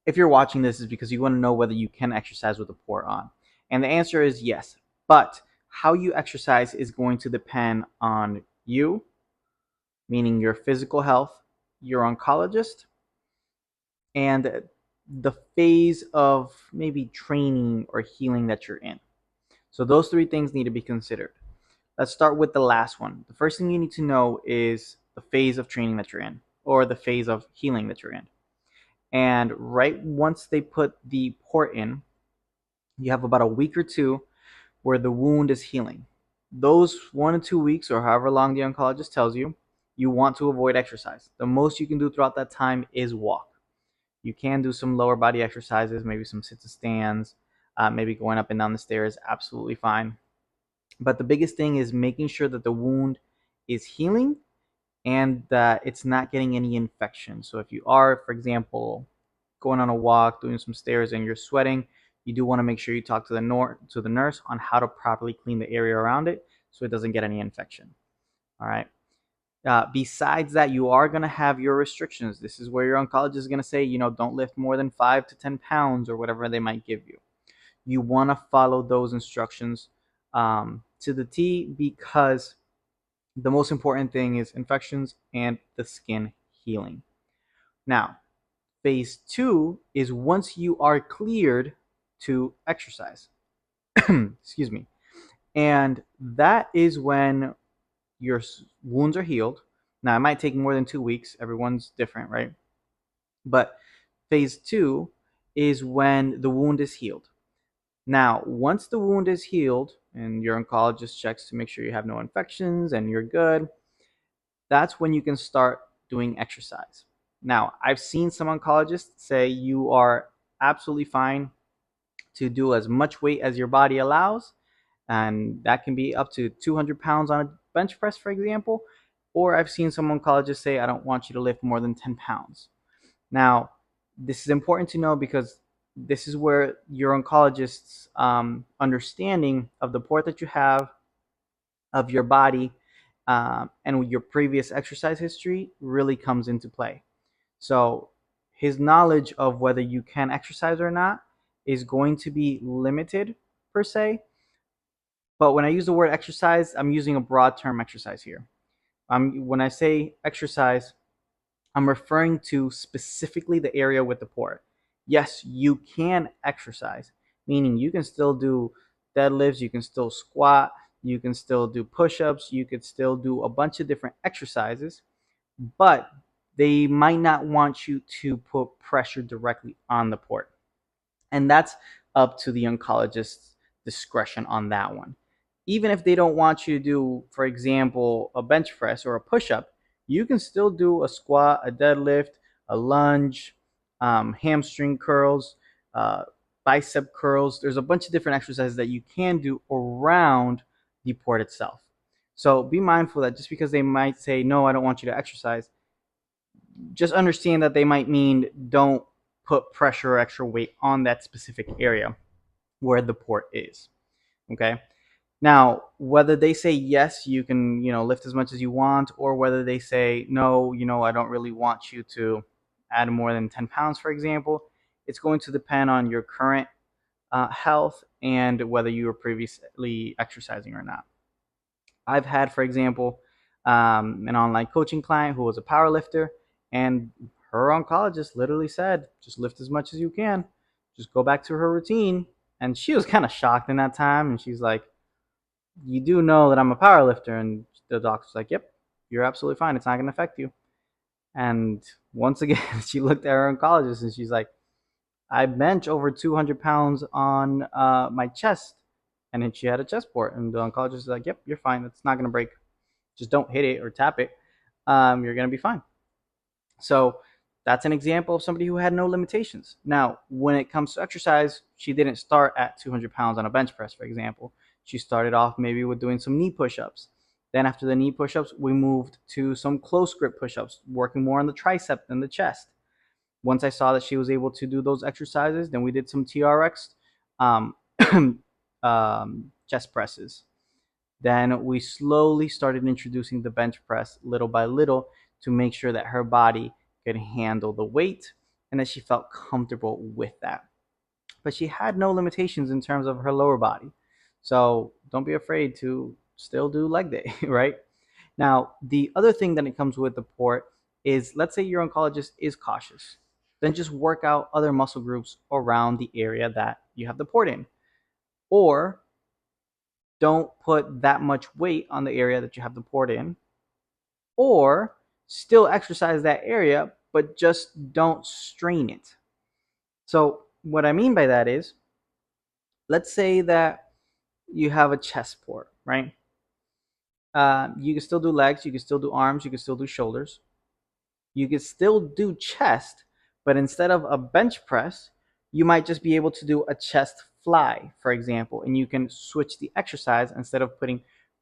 if you're watching this, is because you want to know whether you can exercise with the port on. And the answer is yes. But how you exercise is going to depend on you, meaning your physical health, your oncologist, and the phase of maybe training or healing that you're in. So those three things need to be considered. Let's start with the last one. The first thing you need to know is the phase of training that you're in or the phase of healing that you're in. And right once they put the port in, you have about a week or two where the wound is healing. Those 1 to 2 weeks, or however long the oncologist tells you, you want to avoid exercise. The most you can do throughout that time is walk. You can do some lower body exercises, maybe some sit to stands, maybe going up and down the stairs, absolutely fine. But the biggest thing is making sure that the wound is healing and that it's not getting any infection. So if you are, for example, going on a walk, doing some stairs, and you're sweating, you do want to make sure you talk to the nurse on how to properly clean the area around it so it doesn't get any infection. All right. Besides that, you are going to have your restrictions. This is where your oncologist is going to say, don't lift more than 5 to 10 pounds or whatever they might give you. You want to follow those instructions to the T, because the most important thing is infections and the skin healing. Now, phase two is once you are cleared to exercise. Excuse me. And that is when your wounds are healed. Now, it might take more than 2 weeks. Everyone's different, right? But phase two is when the wound is healed. Now, once the wound is healed and your oncologist checks to make sure you have no infections and you're good, that's when you can start doing exercise. Now, I've seen some oncologists say you are absolutely fine to do as much weight as your body allows, and that can be up to 200 pounds on a bench press, for example. Or I've seen some oncologists say, I don't want you to lift more than 10 pounds. Now, this is important to know because this is where your oncologist's understanding of the port that you have, of your body, and your previous exercise history really comes into play. So, his knowledge of whether you can exercise or not is going to be limited per se. But when I use the word exercise, I'm using a broad term exercise here. When I say exercise, I'm referring to specifically the area with the port. Yes, you can exercise, meaning you can still do deadlifts, you can still squat, you can still do push ups, you could still do a bunch of different exercises, but they might not want you to put pressure directly on the port. And that's up to the oncologist's discretion on that one. Even if they don't want you to do, for example, a bench press or a push up, you can still do a squat, a deadlift, a lunge, hamstring curls, uh, bicep curls. There's a bunch of different exercises that you can do around the port itself. So be mindful that just because they might say, no, I don't want you to exercise, just understand that they might mean don't put pressure or extra weight on that specific area where the port is. Okay. Now, whether they say yes, you can, lift as much as you want, or whether they say no, I don't really want you to add more than 10 pounds, for example, it's going to depend on your current health and whether you were previously exercising or not. I've had, for example, an online coaching client who was a power lifter, and her oncologist literally said, just lift as much as you can, just go back to her routine. And she was kind of shocked in that time. And she's like, you do know that I'm a power lifter? And the doctor's like, yep, you're absolutely fine. It's not going to affect you. And once again, she looked at her oncologist and she's like, I bench over 200 pounds on my chest. And then she had a chest port. And the oncologist is like, yep, you're fine. It's not going to break. Just don't hit it or tap it. You're going to be fine. So that's an example of somebody who had no limitations. Now, when it comes to exercise, she didn't start at 200 pounds on a bench press, for example. She started off maybe with doing some knee push ups. Then, after the knee push ups, we moved to some close grip push ups, working more on the tricep than the chest. Once I saw that she was able to do those exercises, then we did some TRX um, chest presses. Then we slowly started introducing the bench press little by little to make sure that her body could handle the weight and that she felt comfortable with that. But she had no limitations in terms of her lower body. So don't be afraid to still do leg day, right? Now, the other thing that it comes with the port is, let's say your oncologist is cautious, then just work out other muscle groups around the area that you have the port in. Or don't put that much weight on the area that you have the port in. Or still exercise that area, but just don't strain it. So, what I mean by that is, let's say that you have a chest port, right? You can still do legs, you can still do arms, you can still do shoulders, you can still do chest, but instead of a bench press, you might just be able to do a chest fly, for example, and you can switch the exercise instead of putting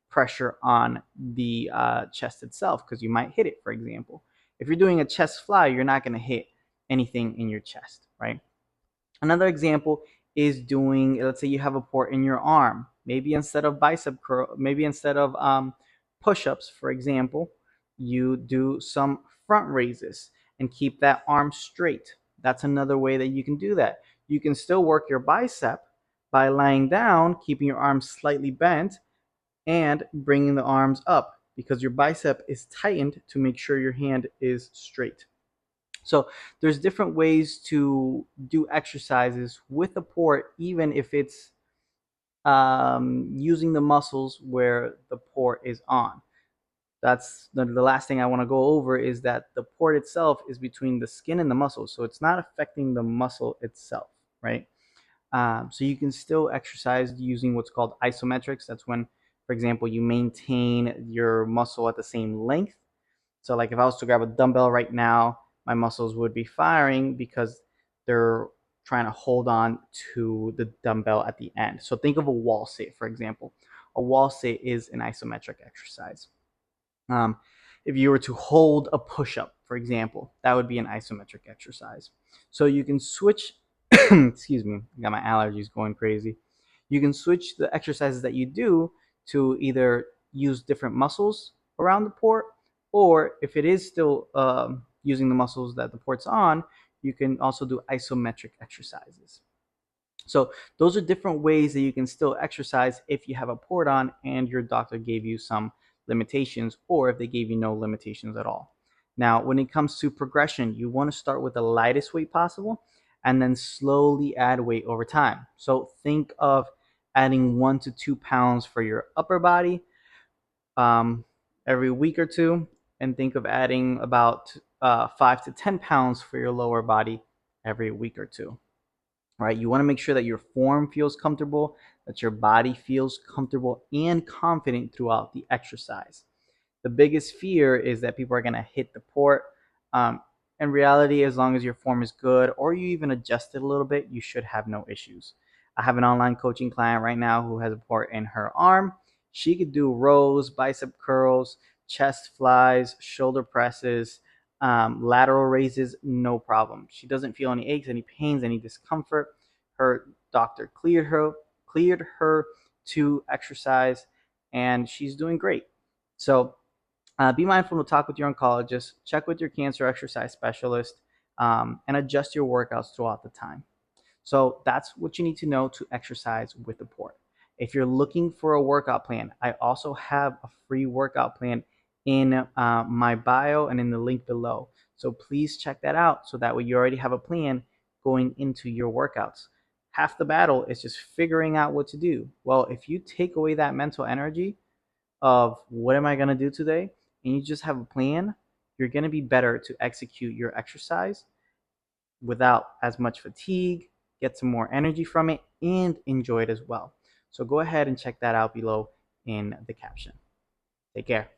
pressure on the chest itself because you might hit it, for example. If you're doing a chest fly, you're not going to hit anything in your chest, right? Another example is doing, let's say you have a port in your arm. Maybe instead of bicep curl, maybe instead of push-ups, for example, you do some front raises and keep that arm straight. That's another way that you can do that. You can still work your bicep by lying down, keeping your arms slightly bent, and bringing the arms up because your bicep is tightened to make sure your hand is straight. So there's different ways to do exercises with the port, even if it's using the muscles where the port is on. That's the last thing I want to go over is that the port itself is between the skin and the muscle, so it's not affecting the muscle itself, right? So you can still exercise using what's called isometrics. That's when, for example, you maintain your muscle at the same length. So like if I was to grab a dumbbell right now, my muscles would be firing because they're trying to hold on to the dumbbell at the end. So think of a wall sit, for example. A wall sit is an isometric exercise. Um, if you were to hold a push-up, for example, that would be an isometric exercise. So you can switch, excuse me, I got my allergies going crazy. You can switch the exercises that you do to either use different muscles around the port, or if it is still using the muscles that the port's on, you can also do isometric exercises. So those are different ways that you can still exercise if you have a port on and your doctor gave you some limitations, or if they gave you no limitations at all. Now, when it comes to progression, you want to start with the lightest weight possible and then slowly add weight over time. So think of adding 1 to 2 pounds for your upper body every week or two, and think of adding about 5 to 10 pounds for your lower body every week or two. Right? You want to make sure that your form feels comfortable, that your body feels comfortable and confident throughout the exercise. The biggest fear is that people are going to hit the port. Um, in reality, as long as your form is good or you even adjust it a little bit, you should have no issues. I have an online coaching client right now who has a port in her arm. She could do rows, bicep curls, chest flies, shoulder presses, lateral raises, no problem. She doesn't feel any aches, any pains, any discomfort. Her doctor cleared her to exercise, and she's doing great. So be mindful to talk with your oncologist, check with your cancer exercise specialist, and adjust your workouts throughout the time. So that's what you need to know to exercise with the port. If you're looking for a workout plan, I also have a free workout plan in my bio and in the link below. So please check that out so that way you already have a plan going into your workouts. Half the battle is just figuring out what to do. Well, if you take away that mental energy of what am I going to do today, and you just have a plan, you're going to be better to execute your exercise without as much fatigue, get some more energy from it, and enjoy it as well. So go ahead and check that out below in the caption. Take care.